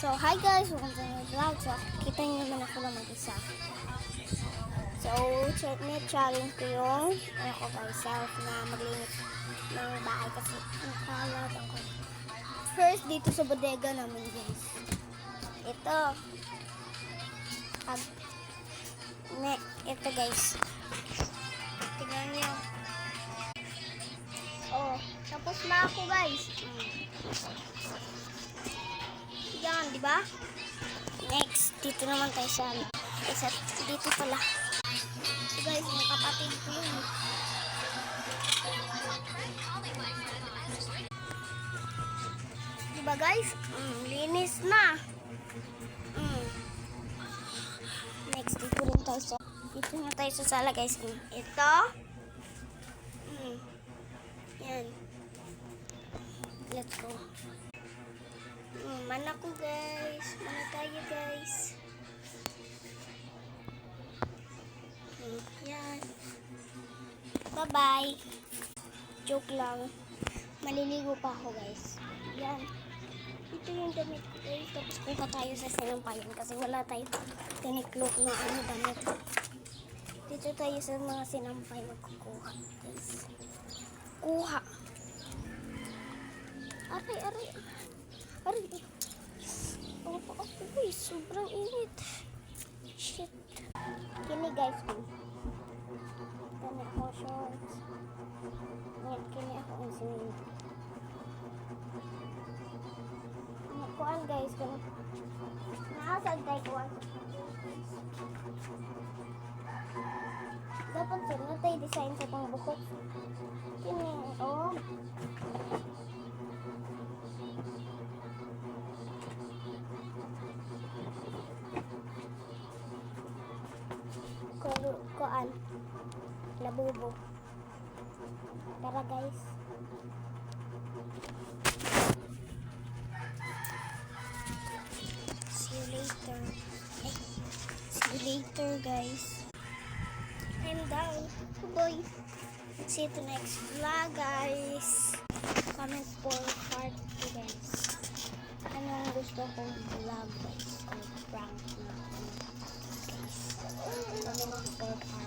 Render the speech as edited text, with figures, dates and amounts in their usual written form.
So, hi guys, welcome to my vlog. So, kita nyo naman ako na mag-isa. So, challenge ko yung ako guys, self na maglinis ng bahay kasi nakalat ako. First, dito sa bodega namin guys. Ito. Ito guys. Tingnan nyo. Oh, tapos na ako guys. Yan, di ba? Next, dito naman tayo sa ano. Isa, dito pala. So guys, yung kapatid ko yun. Diba guys? Linis na. Next, dito rin tayo sa dito na tayo sa sala guys. Ito. Yan. Let's go. Mana ko guys. Mana tayo guys. Yan. Bye-bye. Joke lang. Maliligo pa ako guys. Yan. Ito yung damit ko guys. Tapos punta tayo sa sinampayan kasi wala tayo tiniklok na damit. Dito tayo sa mga sinampay magkukuha guys. Kuha. Aray, aray. Aray. Opo ako guys. Sobrang init. Shit. Kini guys. Kani ako shorts. Yan, kini ako ang sinunod. Kuan guys. Nakasag tayo kuan. Dapat sir na tayo design sa pang buhok. Kini, oh. Kuan. Labubo. Tara guys. See you later. See you later guys. I'm down. Bye. See you to next vlog guys. Comment for part 2 guys. Anong gusto kong vlog guys? Prank na guys. Comment for part